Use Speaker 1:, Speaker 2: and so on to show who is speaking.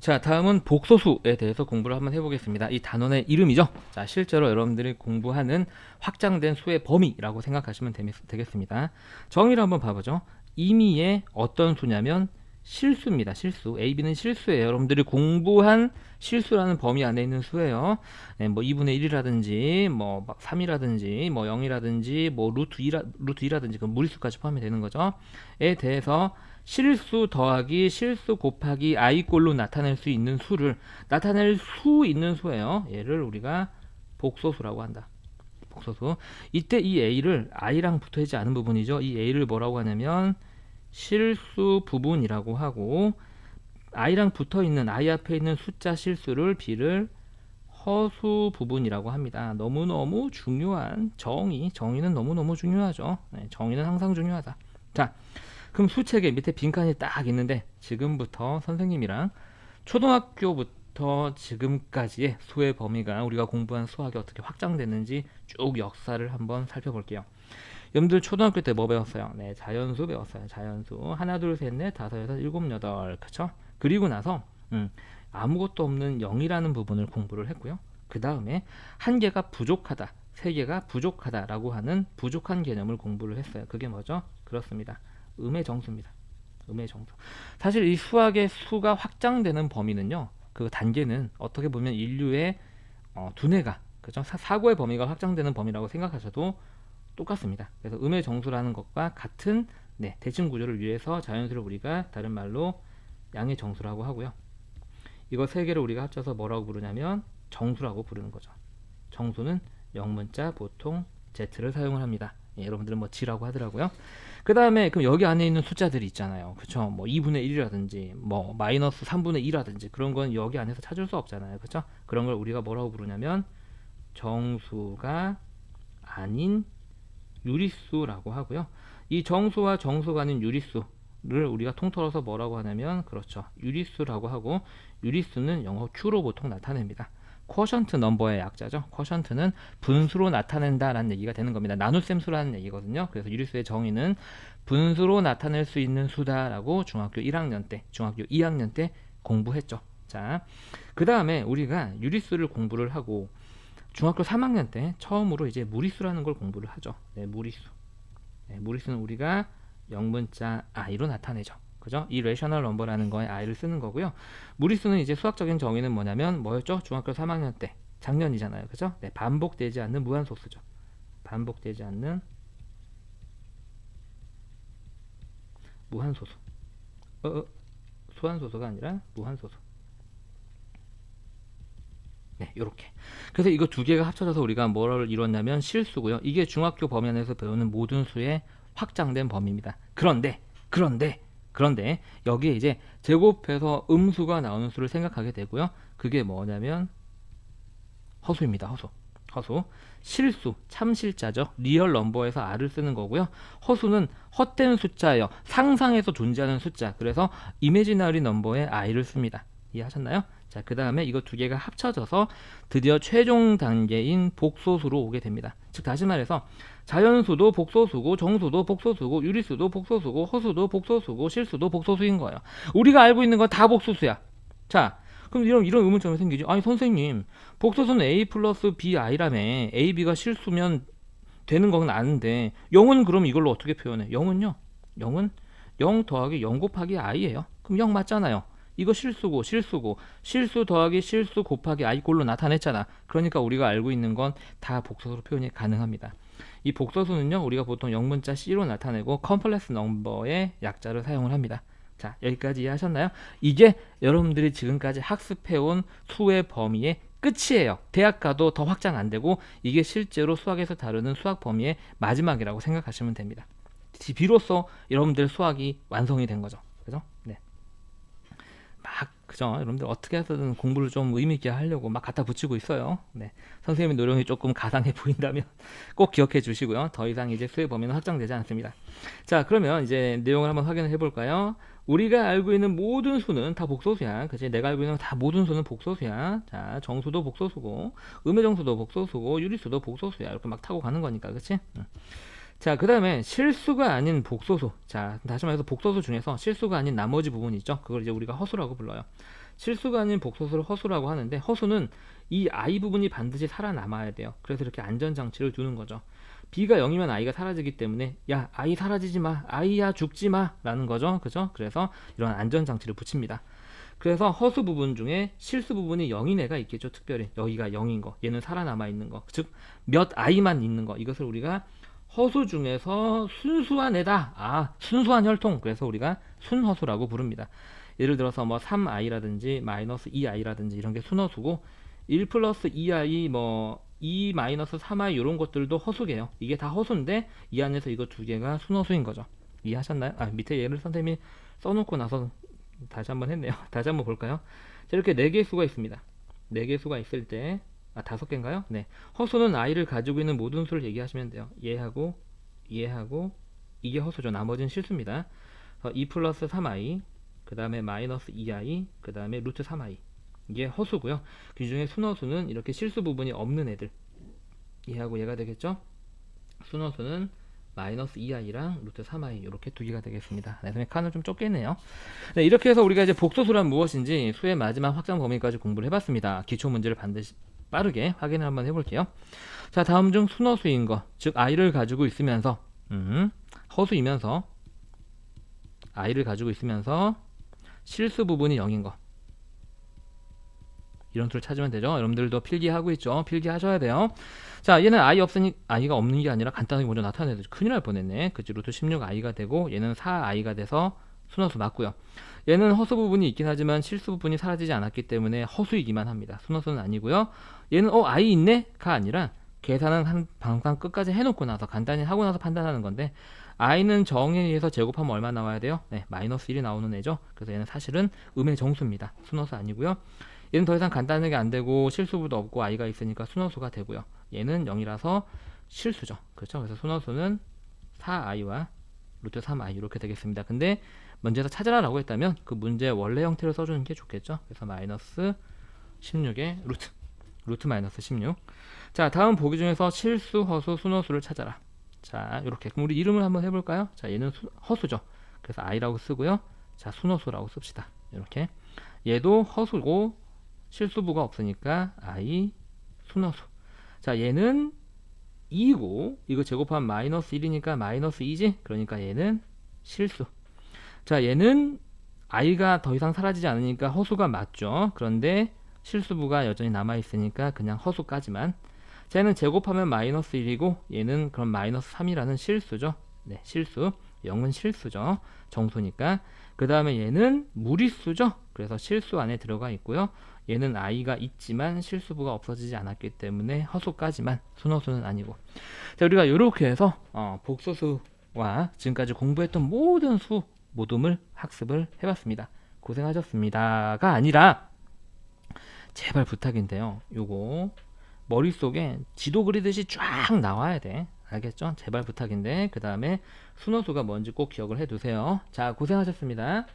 Speaker 1: 자, 다음은 복소수에 대해서 공부를 한번 해보겠습니다. 이 단원의 이름이죠. 자, 실제로 여러분들이 공부하는 확장된 수의 범위라고 생각하시면 되겠습니다. 정의를 한번 봐보죠. 임의의 어떤 수냐면 실수입니다. 실수. A, B는 실수예요. 여러분들이 공부한 실수라는 범위 안에 있는 수예요. 네, 뭐 2분의 1이라든지 뭐 3이라든지 뭐 0이라든지 뭐 루트 2라든지 그 무리수까지 포함이 되는 거죠. 에 대해서 실수 더하기 실수 곱하기 i꼴로 나타낼 수 있는 수를 나타낼 수 있는 수예요. 얘를 우리가 복소수라고 한다. 복소수. 이때 이 a를 i랑 붙어있지 않은 부분이죠. 이 a를 뭐라고 하냐면 실수 부분이라고 하고, i랑 붙어있는 i 앞에 있는 숫자 실수를 b를 허수 부분이라고 합니다. 너무너무 중요한 정의는 너무너무 중요하죠. 네, 정의는 항상 중요하다. 자, 그럼 수책에 밑에 빈칸이 딱 있는데, 지금부터 선생님이랑 초등학교부터 지금까지의 수의 범위가 우리가 공부한 수학이 어떻게 확장됐는지 쭉 역사를 한번 살펴볼게요. 여러분들 초등학교 때 뭐 배웠어요? 네, 자연수 배웠어요. 자연수. 하나, 둘, 셋, 넷, 다섯, 여섯, 일곱, 여덟. 그쵸? 그리고 나서 아무것도 없는 0이라는 부분을 공부를 했고요. 그 다음에 한 개가 부족하다, 세 개가 부족하다라고 하는 부족한 개념을 공부를 했어요. 그게 뭐죠? 그렇습니다. 음의 정수입니다. 음의 정수. 사실 이 수학의 수가 확장되는 범위는요, 그 단계는 어떻게 보면 인류의 두뇌가, 그죠? 사고의 범위가 확장되는 범위라고 생각하셔도 똑같습니다. 그래서 음의 정수라는 것과 같은 대칭 구조를 위해서 자연수를 우리가 다른 말로 양의 정수라고 하고요. 이거 세 개를 우리가 합쳐서 뭐라고 부르냐면 정수라고 부르는 거죠. 정수는 영문자 보통 Z를 사용을 합니다. 예, 여러분들은 뭐 G라고 하더라고요. 그 다음에 그럼 여기 안에 있는 숫자들이 있잖아요. 그쵸? 뭐 2분의 1이라든지 뭐 마이너스 3분의 2라든지 그런 건 여기 안에서 찾을 수 없잖아요. 그쵸? 그런 걸 우리가 뭐라고 부르냐면 정수가 아닌 유리수라고 하고요. 이 정수와 정수가 아닌 유리수를 우리가 통틀어서 뭐라고 하냐면, 그렇죠, 유리수라고 하고, 유리수는 영어 Q로 보통 나타냅니다. 쿼션트 넘버의 약자죠. 쿼션트는 분수로 나타낸다라는 얘기가 되는 겁니다. 나눗셈수라는 얘기거든요. 그래서 유리수의 정의는 분수로 나타낼 수 있는 수다라고 중학교 1학년 때, 중학교 2학년 때 공부했죠. 자, 그 다음에 우리가 유리수를 공부를 하고 중학교 3학년 때 처음으로 이제 무리수라는 걸 공부를 하죠. 네, 무리수. 네, 무리수는 우리가 영문자 i로 나타내죠. 그죠? 이 레셔널 넘버라는 거에 i를 쓰는 거고요. 무리수는 이제 수학적인 정의는 뭐냐면 뭐였죠? 중학교 3학년 때, 작년이잖아요. 그죠? 네, 반복되지 않는 무한소수죠. 반복되지 않는 무한소수. 소한소수가 아니라 무한소수. 네, 요렇게. 그래서 이거 두 개가 합쳐져서 우리가 뭐를 이뤘냐면 실수고요. 이게 중학교 범위 안에서 배우는 모든 수의 확장된 범위입니다. 그런데 여기에 이제 제곱해서 음수가 나오는 수를 생각하게 되고요. 그게 뭐냐면 허수입니다. 허수. 실수, 참실자죠. 리얼 넘버에서 r을 쓰는 거고요. 허수는 헛된 숫자예요. 상상에서 존재하는 숫자. 그래서 이미지너리 넘버에 i를 씁니다. 이해하셨나요? 자, 그 다음에 이거 두 개가 합쳐져서 드디어 최종 단계인 복소수로 오게 됩니다. 즉 다시 말해서 자연수도 복소수고, 정수도 복소수고, 유리수도 복소수고, 허수도 복소수고, 실수도 복소수인 거예요. 우리가 알고 있는 건 다 복소수야. 자, 그럼 이런 의문점이 생기죠. 아니 선생님, 복소수는 a 플러스 bi라며, a, b가 실수면 되는 건 아는데 0은 그럼 이걸로 어떻게 표현해? 0은 0 더하기 0 곱하기 i예요. 그럼 0 맞잖아요. 이거 실수 더하기 실수 곱하기 i꼴로 나타냈잖아. 그러니까 우리가 알고 있는 건 다 복소수로 표현이 가능합니다. 이 복소수는요, 우리가 보통 영문자 C로 나타내고 컴플렉스 넘버의 약자를 사용을 합니다. 자, 여기까지 이해하셨나요? 이게 여러분들이 지금까지 학습해온 수의 범위의 끝이에요. 대학 가도 더 확장 안 되고, 이게 실제로 수학에서 다루는 수학 범위의 마지막이라고 생각하시면 됩니다. 비로소 여러분들 수학이 완성이 된 거죠. 그죠? 네. 그죠? 여러분들 어떻게 해서든 공부를 좀 의미있게 하려고 막 갖다 붙이고 있어요. 네. 선생님의 노력이 조금 가상해 보인다면 꼭 기억해 주시고요. 더 이상 이제 수의 범위는 확장되지 않습니다. 자, 그러면 이제 내용을 한번 확인을 해볼까요? 우리가 알고 있는 모든 수는 다 복소수야. 그치? 내가 알고 있는 다 모든 수는 복소수야. 자, 정수도 복소수고, 음의 정수도 복소수고, 유리수도 복소수야. 이렇게 막 타고 가는 거니까, 그치? 자, 그 다음에 실수가 아닌 복소수. 자, 다시 말해서 복소수 중에서 실수가 아닌 나머지 부분이 있죠. 그걸 이제 우리가 허수라고 불러요. 실수가 아닌 복소수를 허수라고 하는데, 허수는 이 I 부분이 반드시 살아남아야 돼요. 그래서 이렇게 안전장치를 두는 거죠. B가 0이면 I가 사라지기 때문에 야 I 사라지지 마, I야 죽지 마 라는 거죠. 그죠? 그래서 이런 안전장치를 붙입니다. 그래서 허수 부분 중에 실수 부분이 0인 애가 있겠죠. 특별히 여기가 0인 거, 얘는 살아남아 있는 거, 즉 몇 I만 있는 거, 이것을 우리가 허수 중에서 순수한 애다. 순수한 혈통. 그래서 우리가 순허수라고 부릅니다. 예를 들어서 뭐 3i라든지 마이너스 2i라든지 이런 게 순허수고, 1 플러스 2i 뭐 2 마이너스 3i 이런 것들도 허수게요. 이게 다 허수인데 이 안에서 이거 두 개가 순허수인 거죠. 이해하셨나요? 밑에 예를 선생님이 써놓고 나서 다시 한번 했네요. 다시 한번 볼까요? 자, 이렇게 4개의 수가 있습니다. 4개의 수가 있을 때 5개인가요? 네. 허수는 i를 가지고 있는 모든 수를 얘기하시면 돼요. 얘하고 이게 허수죠. 나머지는 실수입니다. 2 플러스 3i, 그 다음에 마이너스 2i, 그 다음에 루트 3i, 이게 허수고요. 그 중에 순허수는 이렇게 실수 부분이 없는 애들, 얘하고 얘가 되겠죠. 순허수는 마이너스 2i랑 루트 3i 이렇게 두 개가 되겠습니다. 네, 선생님 칸을 좀 좁겠네요. 네, 이렇게 해서 우리가 이제 복소수란 무엇인지 수의 마지막 확장 범위까지 공부를 해봤습니다. 기초 문제를 반드시 빠르게 확인을 한번 해볼게요. 자, 다음 중 순허수인 거, 즉 i를 가지고 있으면서 허수이면서 i를 가지고 있으면서 실수 부분이 0인 거, 이런 수를 찾으면 되죠. 여러분들도 필기하고 있죠. 필기하셔야 돼요. 자, 얘는 i 없으니 i가 없는 게 아니라 간단하게 먼저 나타내죠. 큰일 날 뻔했네. 그치? 루트 16i가 되고 얘는 4i가 돼서 순허수 맞고요. 얘는 허수 부분이 있긴 하지만 실수 부분이 사라지지 않았기 때문에 허수이기만 합니다. 순허수는 아니고요. 얘는 i 있네? 가 아니라 계산은 항상 끝까지 해놓고 나서 간단히 하고 나서 판단하는 건데, i는 정에 의해서 제곱하면 얼마 나와야 돼요? 네, 마이너스 1이 나오는 애죠. 그래서 얘는 사실은 음의 정수입니다. 순허수 아니고요. 얘는 더 이상 간단하게 안 되고 실수부도 없고 i가 있으니까 순허수가 되고요. 얘는 0이라서 실수죠. 그렇죠? 그래서 순허수는 4i와 루트 3i 이렇게 되겠습니다. 근데 문제에서 찾으라라고 했다면 그 문제 원래 형태를 써주는 게 좋겠죠. 그래서 마이너스 16의 루트 마이너스 16. 자, 다음 보기 중에서 실수, 허수, 순허수를 찾아라. 자, 이렇게. 그럼 우리 이름을 한번 해볼까요? 자, 얘는 허수죠. 그래서 i라고 쓰고요. 자, 순허수라고 씁시다. 이렇게. 얘도 허수고 실수부가 없으니까 i 순허수. 자, 얘는 2고 이거 제곱하면 마이너스 1이니까 마이너스 2지? 그러니까 얘는 실수. 자, 얘는 i가 더 이상 사라지지 않으니까 허수가 맞죠. 그런데 실수부가 여전히 남아있으니까 그냥 허수까지만. 자, 얘는 제곱하면 마이너스 1이고 얘는 그럼 마이너스 3이라는 실수죠. 네, 실수. 0은 실수죠. 정수니까. 그 다음에 얘는 무리수죠. 그래서 실수 안에 들어가 있고요. 얘는 i가 있지만 실수부가 없어지지 않았기 때문에 허수까지만, 순허수는 아니고. 자, 우리가 이렇게 해서 복소수와 지금까지 공부했던 모든 수 모둠을 학습을 해봤습니다. 고생하셨습니다가 아니라 제발 부탁인데요, 요거 머릿속에 지도 그리듯이 쫙 나와야 돼. 알겠죠? 제발 부탁인데 그 다음에 순허수가 뭔지 꼭 기억을 해두세요. 자, 고생하셨습니다.